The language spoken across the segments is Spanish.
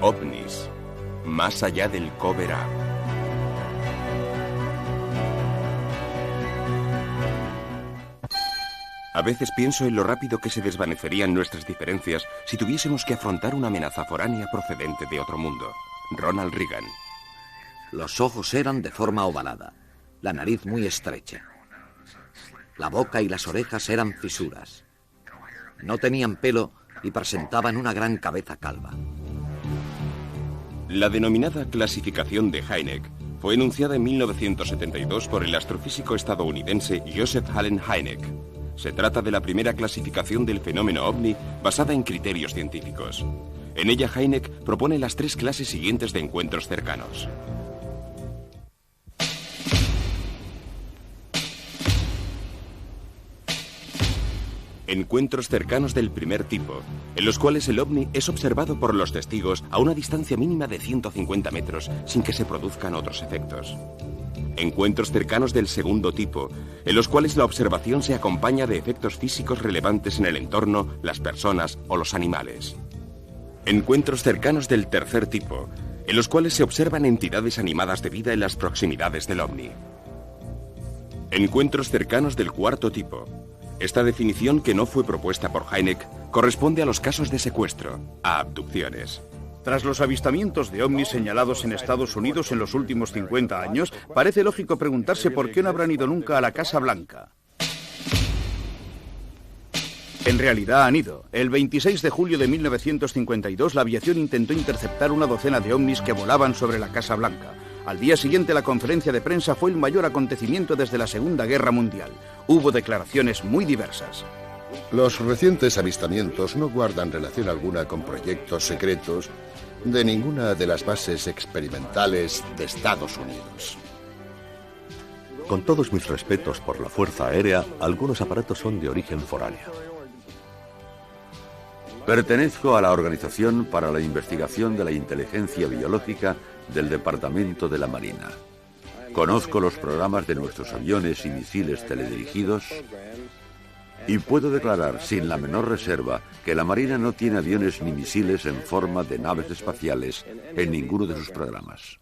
OVNIS, más allá del cover up. A veces pienso en lo rápido que se desvanecerían nuestras diferencias si tuviésemos que afrontar una amenaza foránea procedente de otro mundo. Ronald Reagan. Los ojos eran de forma ovalada, la nariz muy estrecha. La boca y las orejas eran fisuras. No tenían pelo y presentaban una gran cabeza calva. La denominada clasificación de Hynek fue enunciada en 1972 por el astrofísico estadounidense Joseph Allen Hynek. Se trata de la primera clasificación del fenómeno ovni basada en criterios científicos. En ella, Hynek propone las 3 clases siguientes de encuentros cercanos. Encuentros cercanos del primer tipo, en los cuales el ovni es observado por los testigos a una distancia mínima de 150 metros sin que se produzcan otros efectos. Encuentros cercanos del segundo tipo, en los cuales la observación se acompaña de efectos físicos relevantes en el entorno, las personas o los animales. Encuentros cercanos del tercer tipo, en los cuales se observan entidades animadas de vida en las proximidades del ovni. Encuentros cercanos del cuarto tipo. Esta definición, que no fue propuesta por Hynek, corresponde a los casos de secuestro, a abducciones. Tras los avistamientos de ovnis señalados en Estados Unidos en los últimos 50 años, parece lógico preguntarse por qué no habrán ido nunca a la Casa Blanca. En realidad han ido. El 26 de julio de 1952, la aviación intentó interceptar una docena de ovnis que volaban sobre la Casa Blanca. Al día siguiente, la conferencia de prensa fue el mayor acontecimiento desde la Segunda Guerra Mundial. Hubo declaraciones muy diversas. Los recientes avistamientos no guardan relación alguna con proyectos secretos de ninguna de las bases experimentales de Estados Unidos. Con todos mis respetos por la Fuerza Aérea, algunos aparatos son de origen foráneo. Pertenezco a la Organización para la Investigación de la Inteligencia Biológica del Departamento de la Marina. Conozco los programas de nuestros aviones y misiles teledirigidos y puedo declarar sin la menor reserva que la Marina no tiene aviones ni misiles en forma de naves espaciales en ninguno de sus programas.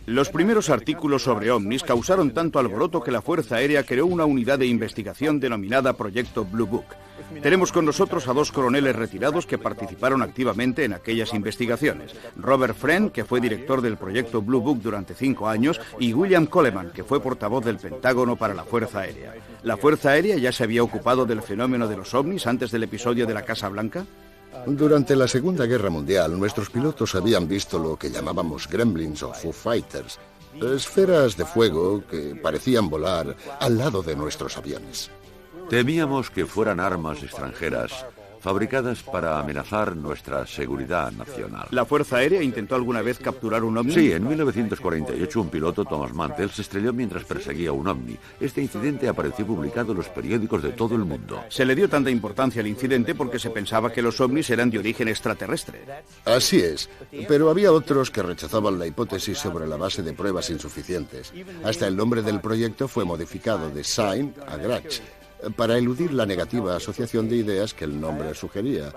Los primeros artículos sobre ovnis causaron tanto alboroto que la Fuerza Aérea creó una unidad de investigación denominada Proyecto Blue Book. Tenemos con nosotros a 2 coroneles retirados que participaron activamente en aquellas investigaciones. Robert Friend, que fue director del Proyecto Blue Book durante 5 años, y William Coleman, que fue portavoz del Pentágono para la Fuerza Aérea. ¿La Fuerza Aérea ya se había ocupado del fenómeno de los ovnis antes del episodio de la Casa Blanca? Durante la Segunda Guerra Mundial, nuestros pilotos habían visto lo que llamábamos gremlins o Foo Fighters, esferas de fuego que parecían volar al lado de nuestros aviones. Temíamos que fueran armas extranjeras fabricadas para amenazar nuestra seguridad nacional. ¿La Fuerza Aérea intentó alguna vez capturar un ovni? Sí, en 1948 un piloto, Thomas Mantell, se estrelló mientras perseguía un ovni. Este incidente apareció publicado en los periódicos de todo el mundo. Se le dio tanta importancia al incidente porque se pensaba que los ovnis eran de origen extraterrestre. Así es, pero había otros que rechazaban la hipótesis sobre la base de pruebas insuficientes. Hasta el nombre del proyecto fue modificado de Sign a Grudge, para eludir la negativa asociación de ideas que el nombre sugería.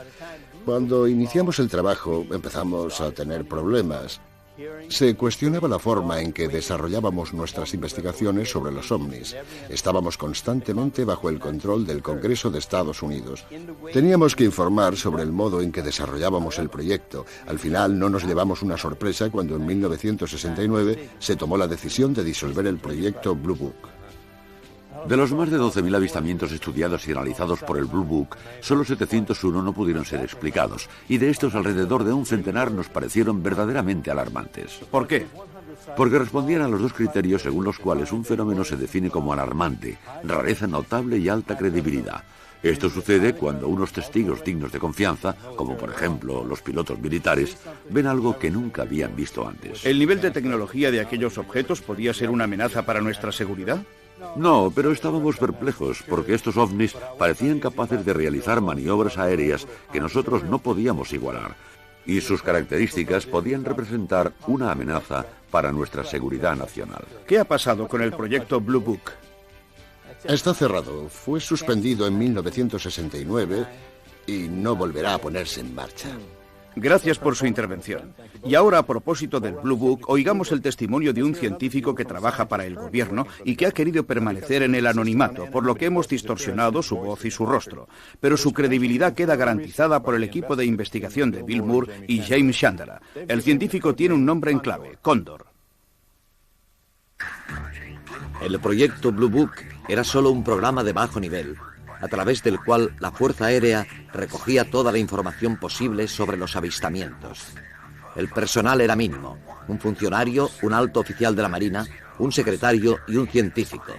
Cuando iniciamos el trabajo, empezamos a tener problemas. Se cuestionaba la forma en que desarrollábamos nuestras investigaciones sobre los ovnis. Estábamos constantemente bajo el control del Congreso de Estados Unidos. Teníamos que informar sobre el modo en que desarrollábamos el proyecto. Al final no nos llevamos una sorpresa cuando en 1969 se tomó la decisión de disolver el proyecto Blue Book. De los más de 12.000 avistamientos estudiados y analizados por el Blue Book, solo 701 no pudieron ser explicados, y de estos alrededor de un centenar nos parecieron verdaderamente alarmantes. ¿Por qué? Porque respondían a los 2 criterios según los cuales un fenómeno se define como alarmante: rareza notable y alta credibilidad. Esto sucede cuando unos testigos dignos de confianza, como por ejemplo los pilotos militares, ven algo que nunca habían visto antes. ¿El nivel de tecnología de aquellos objetos podía ser una amenaza para nuestra seguridad? No, pero estábamos perplejos porque estos ovnis parecían capaces de realizar maniobras aéreas que nosotros no podíamos igualar, y sus características podían representar una amenaza para nuestra seguridad nacional. ¿Qué ha pasado con el proyecto Blue Book? Está cerrado. Fue suspendido en 1969 y no volverá a ponerse en marcha. Gracias por su intervención. Y ahora, a propósito del Blue Book, oigamos el testimonio de un científico que trabaja para el gobierno y que ha querido permanecer en el anonimato, por lo que hemos distorsionado su voz y su rostro. Pero su credibilidad queda garantizada por el equipo de investigación de Bill Moore y James Chandler. El científico tiene un nombre en clave, Cóndor. El proyecto Blue Book era solo un programa de bajo nivel, a través del cual la Fuerza Aérea recogía toda la información posible sobre los avistamientos. El personal era mínimo: un funcionario, un alto oficial de la Marina, un secretario y un científico.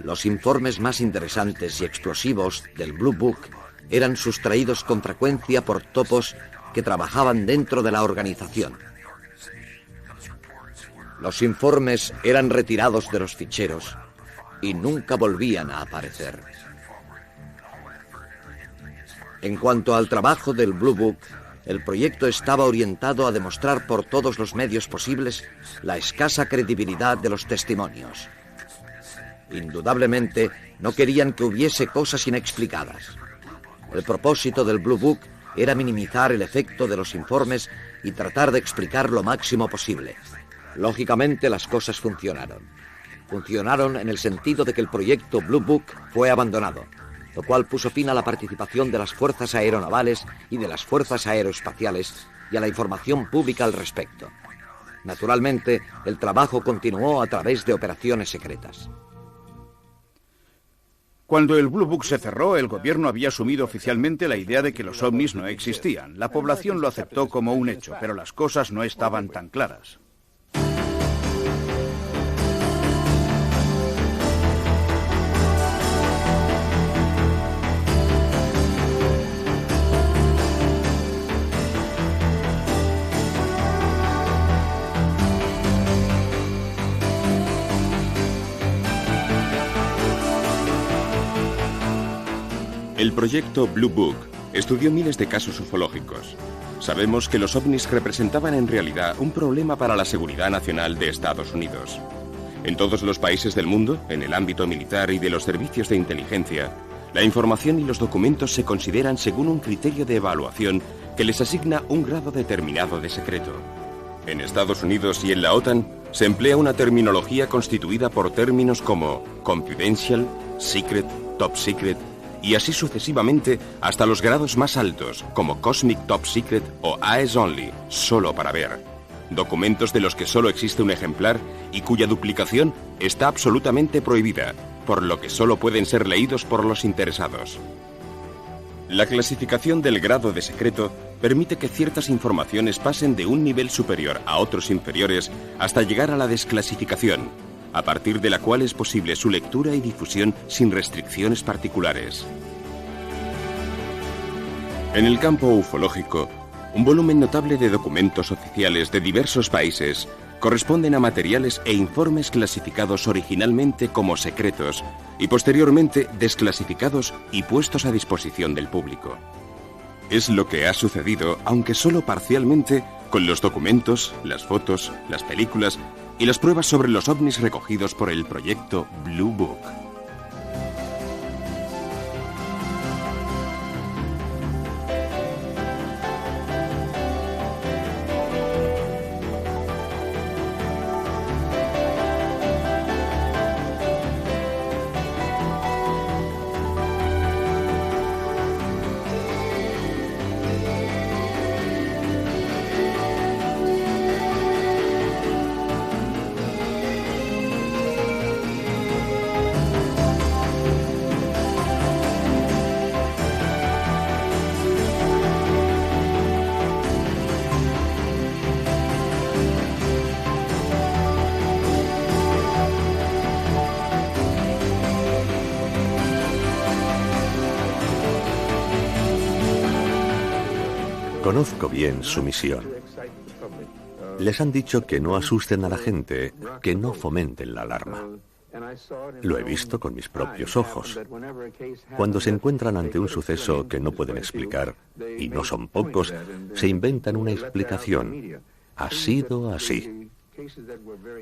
Los informes más interesantes y explosivos del Blue Book eran sustraídos con frecuencia por topos que trabajaban dentro de la organización. Los informes eran retirados de los ficheros y nunca volvían a aparecer. En cuanto al trabajo del Blue Book, el proyecto estaba orientado a demostrar por todos los medios posibles la escasa credibilidad de los testimonios. Indudablemente, no querían que hubiese cosas inexplicadas. El propósito del Blue Book era minimizar el efecto de los informes y tratar de explicar lo máximo posible. Lógicamente, las cosas funcionaron. Funcionaron en el sentido de que el proyecto Blue Book fue abandonado, lo cual puso fin a la participación de las fuerzas aeronavales y de las fuerzas aeroespaciales y a la información pública al respecto. Naturalmente, el trabajo continuó a través de operaciones secretas. Cuando el Blue Book se cerró, el gobierno había asumido oficialmente la idea de que los ovnis no existían. La población lo aceptó como un hecho, pero las cosas no estaban tan claras. El proyecto Blue Book estudió miles de casos ufológicos. Sabemos que los ovnis representaban en realidad un problema para la seguridad nacional de Estados Unidos. En todos los países del mundo, en el ámbito militar y de los servicios de inteligencia, la información y los documentos se consideran según un criterio de evaluación que les asigna un grado determinado de secreto. En Estados Unidos y en la OTAN se emplea una terminología constituida por términos como confidential, secret, top secret, y así sucesivamente hasta los grados más altos, como Cosmic Top Secret o Eyes Only, solo para ver. Documentos de los que solo existe un ejemplar y cuya duplicación está absolutamente prohibida, por lo que solo pueden ser leídos por los interesados. La clasificación del grado de secreto permite que ciertas informaciones pasen de un nivel superior a otros inferiores hasta llegar a la desclasificación, a partir de la cual es posible su lectura y difusión sin restricciones particulares. En el campo ufológico, un volumen notable de documentos oficiales de diversos países corresponden a materiales e informes clasificados originalmente como secretos y posteriormente desclasificados y puestos a disposición del público. Es lo que ha sucedido, aunque solo parcialmente, con los documentos, las fotos, las películas y las pruebas sobre los ovnis recogidos por el proyecto Blue Book. Conozco bien su misión. Les han dicho que no asusten a la gente, que no fomenten la alarma. Lo he visto con mis propios ojos. Cuando se encuentran ante un suceso que no pueden explicar, y no son pocos, se inventan una explicación. Ha sido así.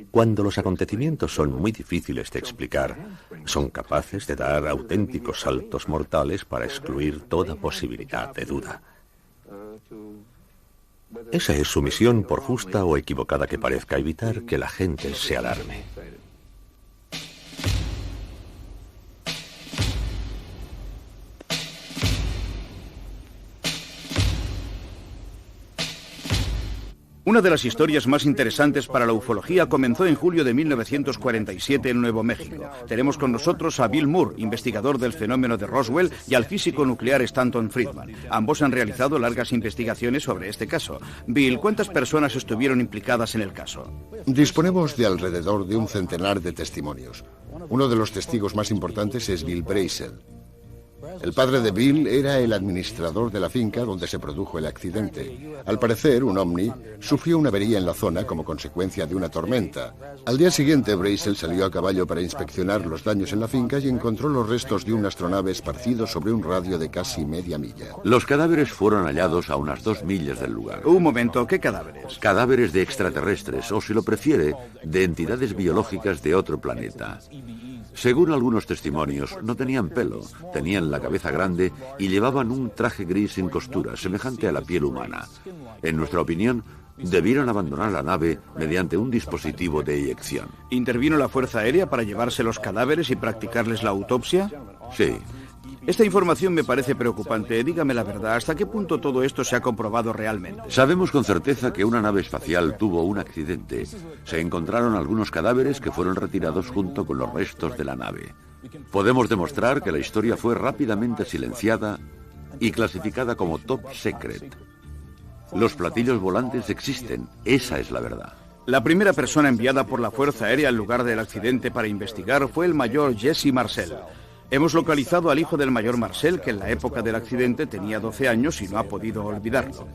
Cuando los acontecimientos son muy difíciles de explicar, son capaces de dar auténticos saltos mortales para excluir toda posibilidad de duda. Esa es su misión, por justa o equivocada que parezca, evitar que la gente se alarme. Una de las historias más interesantes para la ufología comenzó en julio de 1947 en Nuevo México. Tenemos con nosotros a Bill Moore, investigador del fenómeno de Roswell, y al físico nuclear Stanton Friedman. Ambos han realizado largas investigaciones sobre este caso. Bill, ¿cuántas personas estuvieron implicadas en el caso? Disponemos de alrededor de un centenar de testimonios. Uno de los testigos más importantes es Bill Brazel. El padre de Bill era el administrador de la finca donde se produjo el accidente. Al parecer, un ovni sufrió una avería en la zona como consecuencia de una tormenta. Al día siguiente, Brazel salió a caballo para inspeccionar los daños en la finca y encontró los restos de una astronave esparcidos sobre un radio de casi media milla. Los cadáveres fueron hallados a unas 2 millas del lugar. Un momento, ¿qué cadáveres? Cadáveres de extraterrestres, o si lo prefiere, de entidades biológicas de otro planeta. Según algunos testimonios, no tenían pelo, tenían la cabeza grande y llevaban un traje gris sin costura, semejante a la piel humana. En nuestra opinión, debieron abandonar la nave mediante un dispositivo de eyección. ¿Intervino la Fuerza Aérea para llevarse los cadáveres y practicarles la autopsia? Sí. Esta información me parece preocupante. Dígame la verdad, ¿hasta qué punto todo esto se ha comprobado realmente? Sabemos con certeza que una nave espacial tuvo un accidente. Se encontraron algunos cadáveres que fueron retirados junto con los restos de la nave. Podemos demostrar que la historia fue rápidamente silenciada y clasificada como top secret. Los platillos volantes existen, esa es la verdad. La primera persona enviada por la Fuerza Aérea al lugar del accidente para investigar fue el mayor Jesse Marcel. Hemos localizado al hijo del mayor Marcel, que en la época del accidente tenía 12 años y no ha podido olvidarlo.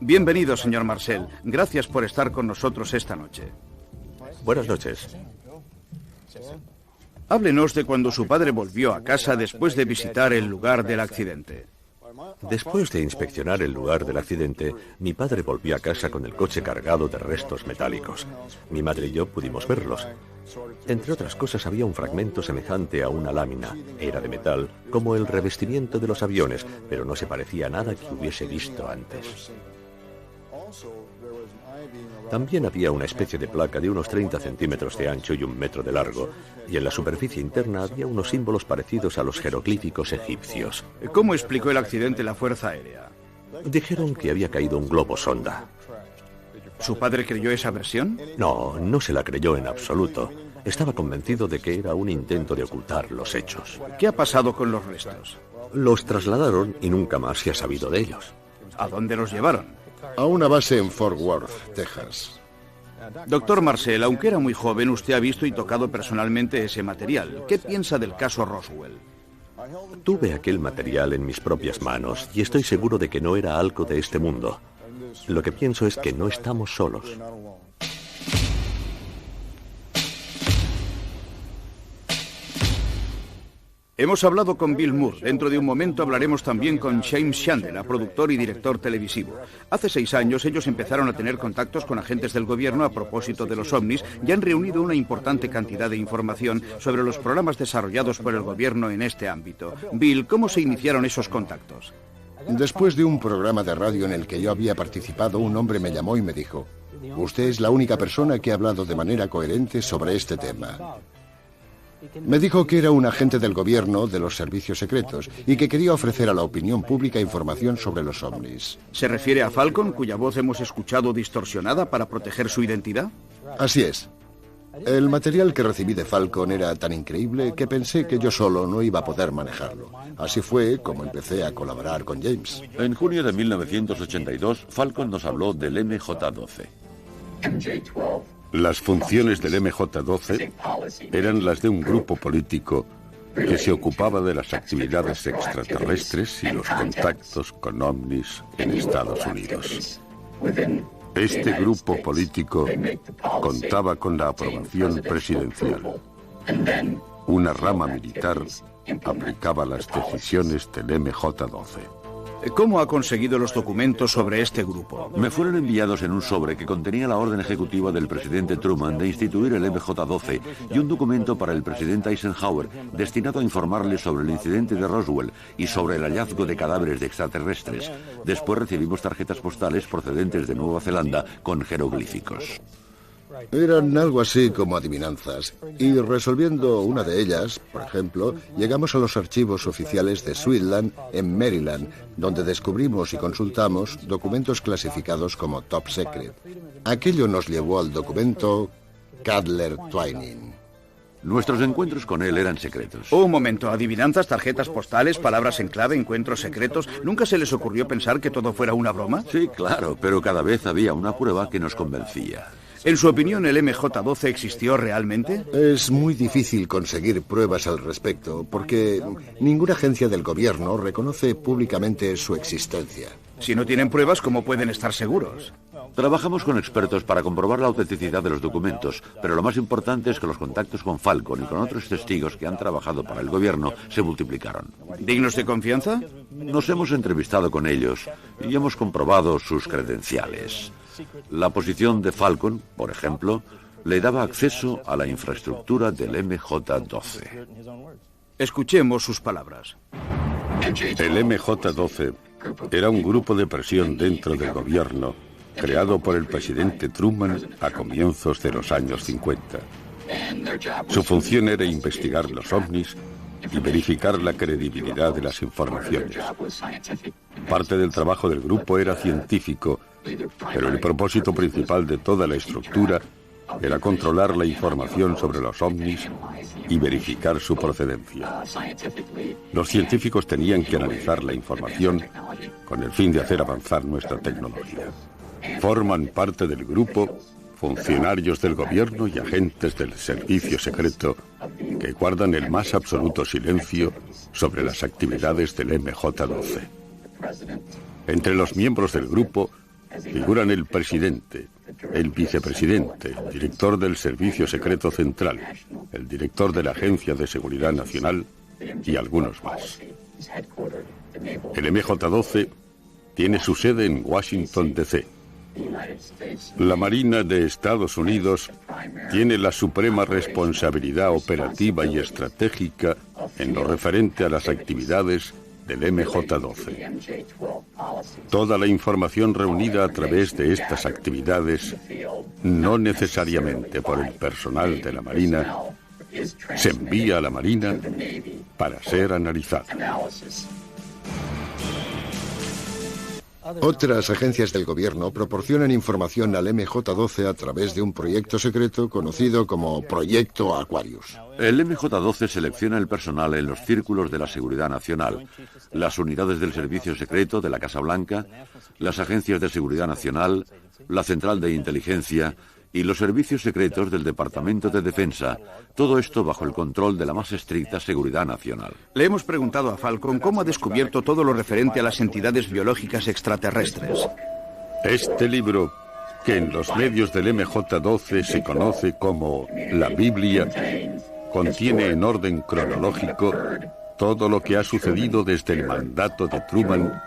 Bienvenido, señor Marcel. Gracias por estar con nosotros esta noche. Buenas noches. Háblenos de cuando su padre volvió a casa después de visitar el lugar del accidente. Después de inspeccionar el lugar del accidente, mi padre volvió a casa con el coche cargado de restos metálicos. Mi madre y yo pudimos verlos. Entre otras cosas, había un fragmento semejante a una lámina. Era de metal, como el revestimiento de los aviones, pero no se parecía a nada que hubiese visto antes. También había una especie de placa de unos 30 centímetros de ancho y 1 metro de largo, y en la superficie interna había unos símbolos parecidos a los jeroglíficos egipcios. ¿Cómo explicó el accidente la Fuerza Aérea? Dijeron que había caído un globo sonda. ¿Su padre creyó esa versión? No, no se la creyó en absoluto. Estaba convencido de que era un intento de ocultar los hechos. ¿Qué ha pasado con los restos? Los trasladaron y nunca más se ha sabido de ellos. ¿A dónde los llevaron? A una base en Fort Worth, Texas. Doctor Marcel, aunque era muy joven, usted ha visto y tocado personalmente ese material. ¿Qué piensa del caso Roswell? Tuve aquel material en mis propias manos y estoy seguro de que no era algo de este mundo. Lo que pienso es que no estamos solos. Hemos hablado con Bill Moore. Dentro de un momento hablaremos también con James Chandler, productor y director televisivo. Hace 6 años ellos empezaron a tener contactos con agentes del gobierno a propósito de los ovnis y han reunido una importante cantidad de información sobre los programas desarrollados por el gobierno en este ámbito. Bill, ¿cómo se iniciaron esos contactos? Después de un programa de radio en el que yo había participado, un hombre me llamó y me dijo: "Usted es la única persona que ha hablado de manera coherente sobre este tema". Me dijo que era un agente del gobierno de los servicios secretos y que quería ofrecer a la opinión pública información sobre los ovnis. ¿Se refiere a Falcon, cuya voz hemos escuchado distorsionada para proteger su identidad? Así es. El material que recibí de Falcon era tan increíble que pensé que yo solo no iba a poder manejarlo. Así fue como empecé a colaborar con James. En junio de 1982, Falcon nos habló del MJ-12. Las funciones del MJ-12 eran las de un grupo político que se ocupaba de las actividades extraterrestres y los contactos con ovnis en Estados Unidos. Este grupo político contaba con la aprobación presidencial. Una rama militar aplicaba las decisiones del MJ-12. ¿Cómo ha conseguido los documentos sobre este grupo? Me fueron enviados en un sobre que contenía la orden ejecutiva del presidente Truman de instituir el MJ-12 y un documento para el presidente Eisenhower destinado a informarle sobre el incidente de Roswell y sobre el hallazgo de cadáveres de extraterrestres. Después recibimos tarjetas postales procedentes de Nueva Zelanda con jeroglíficos. Eran algo así como adivinanzas, y resolviendo una de ellas, por ejemplo, llegamos a los archivos oficiales de Sweetland, en Maryland, donde descubrimos y consultamos documentos clasificados como Top Secret. Aquello nos llevó al documento Cutler-Twining. Nuestros encuentros con él eran secretos. Un momento, adivinanzas, tarjetas postales, palabras en clave, encuentros secretos. ¿Nunca se les ocurrió pensar que todo fuera una broma? Sí, claro, pero cada vez había una prueba que nos convencía. En su opinión, ¿el MJ-12 existió realmente? Es muy difícil conseguir pruebas al respecto, porque ninguna agencia del gobierno reconoce públicamente su existencia. Si no tienen pruebas, ¿cómo pueden estar seguros? Trabajamos con expertos para comprobar la autenticidad de los documentos, pero lo más importante es que los contactos con Falcon y con otros testigos que han trabajado para el gobierno se multiplicaron. ¿Dignos de confianza? Nos hemos entrevistado con ellos y hemos comprobado sus credenciales. La posición de Falcon, por ejemplo, le daba acceso a la infraestructura del MJ-12. Escuchemos sus palabras. El MJ-12 era un grupo de presión dentro del gobierno, creado por el presidente Truman a comienzos de los años 50. Su función era investigar los ovnis y verificar la credibilidad de las informaciones. Parte del trabajo del grupo era científico, pero el propósito principal de toda la estructura era controlar la información sobre los ovnis y verificar su procedencia. Los científicos tenían que analizar la información con el fin de hacer avanzar nuestra tecnología. Forman parte del grupo funcionarios del gobierno y agentes del servicio secreto que guardan el más absoluto silencio sobre las actividades del MJ-12. Entre los miembros del grupo figuran el presidente, el vicepresidente, el director del Servicio Secreto Central, el director de la Agencia de Seguridad Nacional y algunos más. El MJ-12 tiene su sede en Washington, D.C. La Marina de Estados Unidos tiene la suprema responsabilidad operativa y estratégica en lo referente a las actividades del MJ-12. Toda la información reunida a través de estas actividades, no necesariamente por el personal de la Marina, se envía a la Marina para ser analizada. Otras agencias del gobierno proporcionan información al MJ-12 a través de un proyecto secreto conocido como Proyecto Aquarius. El MJ-12 selecciona el personal en los círculos de la seguridad nacional, las unidades del servicio secreto de la Casa Blanca, las agencias de seguridad nacional, la central de inteligencia y los servicios secretos del Departamento de Defensa, todo esto bajo el control de la más estricta seguridad nacional. Le hemos preguntado a Falcon cómo ha descubierto todo lo referente a las entidades biológicas extraterrestres. Este libro, que en los medios del MJ-12 se conoce como la Biblia, contiene en orden cronológico todo lo que ha sucedido desde el mandato de Truman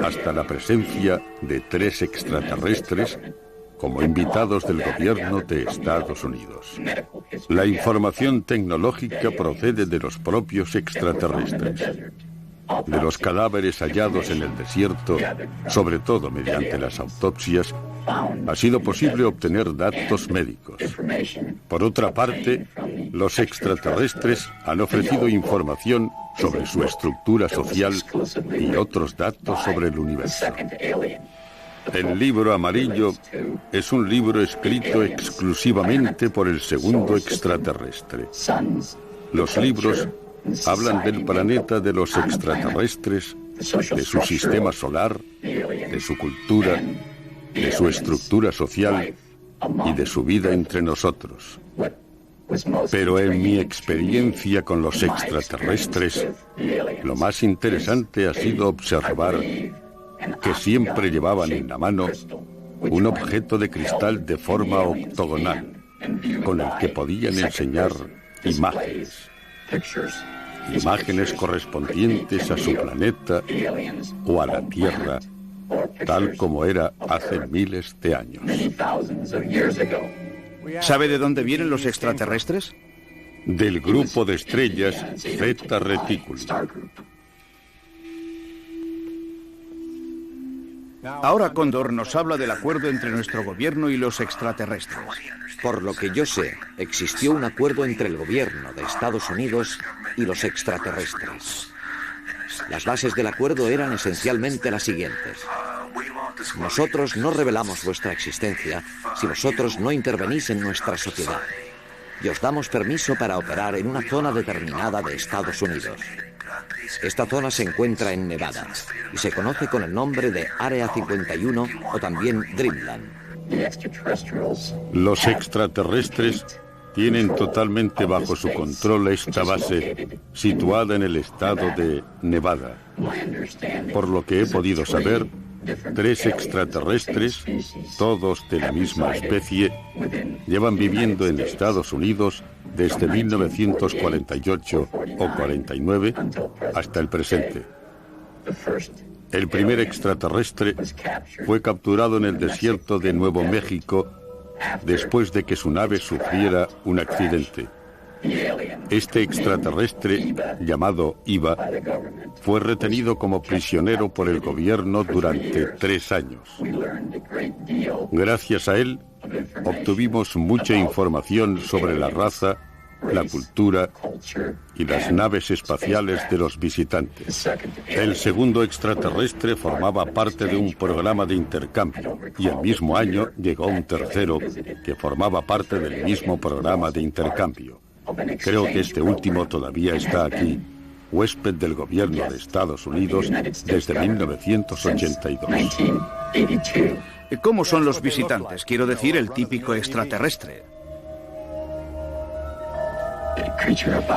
hasta la presencia de 3 extraterrestres como invitados del gobierno de Estados Unidos. La información tecnológica procede de los propios extraterrestres, de los cadáveres hallados en el desierto, sobre todo mediante las autopsias. Ha sido posible obtener datos médicos. Por otra parte, los extraterrestres han ofrecido información sobre su estructura social y otros datos sobre el universo. El libro amarillo es un libro escrito exclusivamente por el segundo extraterrestre. Los libros hablan del planeta de los extraterrestres, de su sistema solar, de su cultura, de su estructura social y de su vida entre nosotros. Pero en mi experiencia con los extraterrestres, lo más interesante ha sido observar que siempre llevaban en la mano un objeto de cristal de forma octogonal, con el que podían enseñar imágenes. imágenes correspondientes a su planeta o a la Tierra, tal como era hace miles de años. ¿Sabe de dónde vienen los extraterrestres? Del grupo de estrellas Zeta Reticuli. Ahora Cóndor nos habla del acuerdo entre nuestro gobierno y los extraterrestres. Por lo que yo sé, existió un acuerdo entre el gobierno de Estados Unidos y los extraterrestres. Las bases del acuerdo eran esencialmente las siguientes. Nosotros no revelamos vuestra existencia si vosotros no intervenís en nuestra sociedad. Y os damos permiso para operar en una zona determinada de Estados Unidos. Esta zona se encuentra en Nevada y se conoce con el nombre de Área 51 o también Dreamland. Los extraterrestres tienen totalmente bajo su control esta base situada en el estado de Nevada. Por lo que he podido saber, 3 extraterrestres, todos de la misma especie, llevan viviendo en Estados Unidos desde 1948 o 49 hasta el presente. El primer extraterrestre fue capturado en el desierto de Nuevo México después de que su nave sufriera un accidente. Este extraterrestre, llamado Iva, fue retenido como prisionero por el gobierno durante 3 años. Gracias a él, obtuvimos mucha información sobre la raza, la cultura y las naves espaciales de los visitantes. El segundo extraterrestre formaba parte de un programa de intercambio y el mismo año llegó un tercero que formaba parte del mismo programa de intercambio. Creo que este último todavía está aquí, huésped del gobierno de Estados Unidos desde 1982. ¿Cómo son los visitantes? Quiero decir, el típico extraterrestre.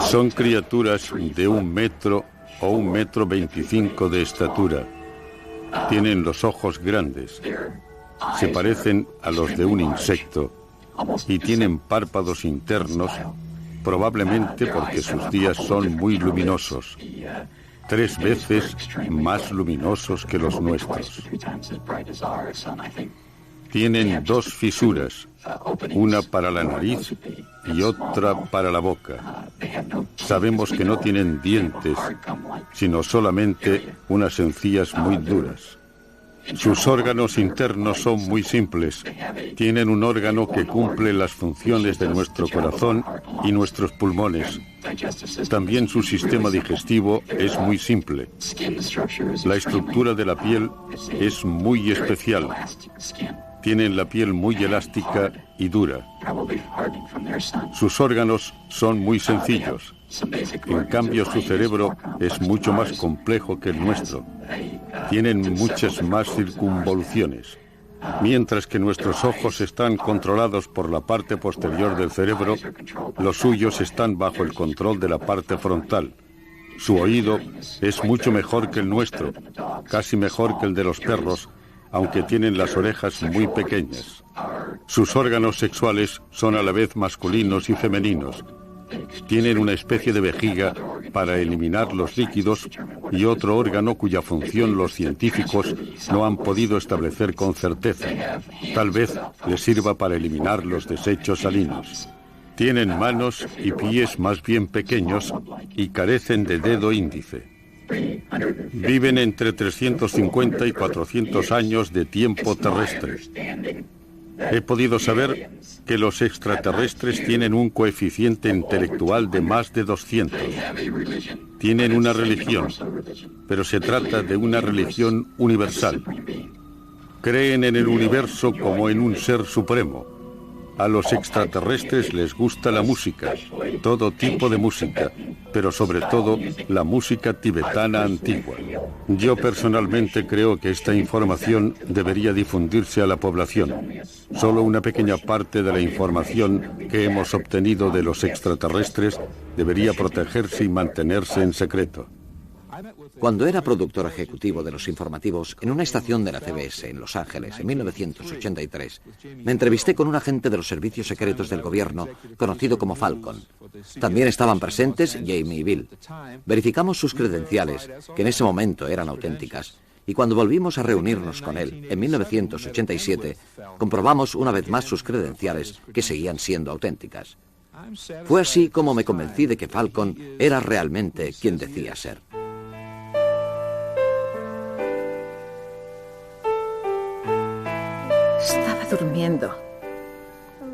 Son criaturas de 1 metro o 1,25 metros de estatura. Tienen los ojos grandes, se parecen a los de un insecto y tienen párpados internos, probablemente porque sus días son muy luminosos, 3 veces más luminosos que los nuestros. Tienen 2 fisuras, una para la nariz y otra para la boca. Sabemos que no tienen dientes, sino solamente unas encías muy duras. Sus órganos internos son muy simples. Tienen un órgano que cumple las funciones de nuestro corazón y nuestros pulmones. También su sistema digestivo es muy simple. La estructura de la piel es muy especial. Tienen la piel muy elástica y dura. Sus órganos son muy sencillos. En cambio, su cerebro es mucho más complejo que el nuestro. Tienen muchas más circunvoluciones. Mientras que nuestros ojos están controlados por la parte posterior del cerebro, los suyos están bajo el control de la parte frontal. Su oído es mucho mejor que el nuestro, casi mejor que el de los perros, aunque tienen las orejas muy pequeñas. Sus órganos sexuales son a la vez masculinos y femeninos. Tienen una especie de vejiga para eliminar los líquidos y otro órgano cuya función los científicos no han podido establecer con certeza. Tal vez les sirva para eliminar los desechos salinos. Tienen manos y pies más bien pequeños y carecen de dedo índice. Viven entre 350 y 400 años de tiempo terrestre. He podido saber que los extraterrestres tienen un coeficiente intelectual de más de 200. Tienen una religión, pero se trata de una religión universal. Creen en el universo como en un ser supremo. A los extraterrestres les gusta la música, todo tipo de música, pero sobre todo la música tibetana antigua. Yo personalmente creo que esta información debería difundirse a la población. Solo una pequeña parte de la información que hemos obtenido de los extraterrestres debería protegerse y mantenerse en secreto. Cuando era productor ejecutivo de los informativos en una estación de la CBS en Los Ángeles en 1983, me entrevisté con un agente de los servicios secretos del gobierno conocido como Falcon. También estaban presentes Jamie y Bill. Verificamos sus credenciales, que en ese momento eran auténticas, y cuando volvimos a reunirnos con él en 1987, comprobamos una vez más sus credenciales que seguían siendo auténticas. Fue así como me convencí de que Falcon era realmente quien decía ser. Estaba durmiendo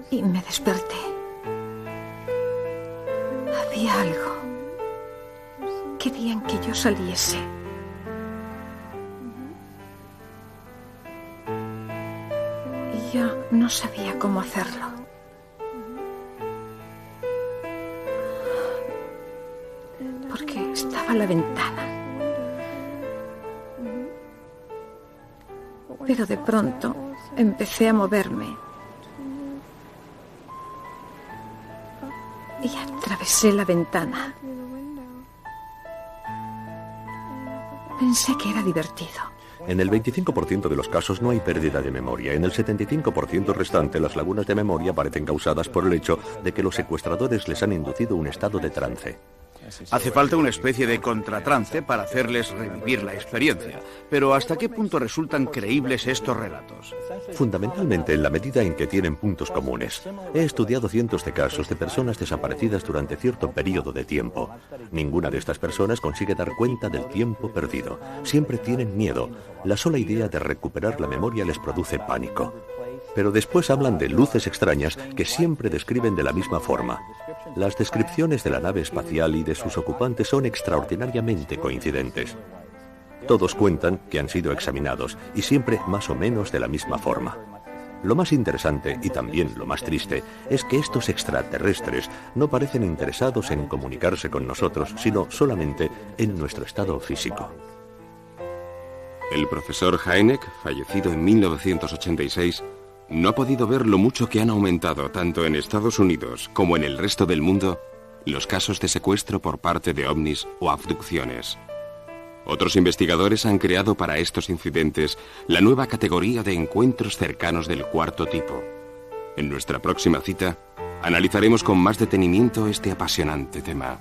y me desperté. Había algo. Querían que yo saliese. Y yo no sabía cómo hacerlo. Porque estaba a la ventana. Pero de pronto empecé a moverme y atravesé la ventana. Pensé que era divertido. En el 25% de los casos no hay pérdida de memoria. En el 75% restante, las lagunas de memoria parecen causadas por el hecho de que los secuestradores les han inducido un estado de trance. Hace falta una especie de contratrance para hacerles revivir la experiencia. Pero ¿hasta qué punto resultan creíbles estos relatos? Fundamentalmente en la medida en que tienen puntos comunes. He estudiado cientos de casos de personas desaparecidas durante cierto periodo de tiempo. Ninguna de estas personas consigue dar cuenta del tiempo perdido. Siempre tienen miedo. La sola idea de recuperar la memoria les produce pánico. Pero después hablan de luces extrañas que siempre describen de la misma forma. Las descripciones de la nave espacial y de sus ocupantes son extraordinariamente coincidentes. Todos cuentan que han sido examinados y siempre más o menos de la misma forma. Lo más interesante y también lo más triste es que estos extraterrestres no parecen interesados en comunicarse con nosotros, sino solamente en nuestro estado físico. El profesor Hynek, fallecido en 1986, no ha podido ver lo mucho que han aumentado, tanto en Estados Unidos como en el resto del mundo, los casos de secuestro por parte de ovnis o abducciones. Otros investigadores han creado para estos incidentes la nueva categoría de encuentros cercanos del cuarto tipo. En nuestra próxima cita, analizaremos con más detenimiento este apasionante tema.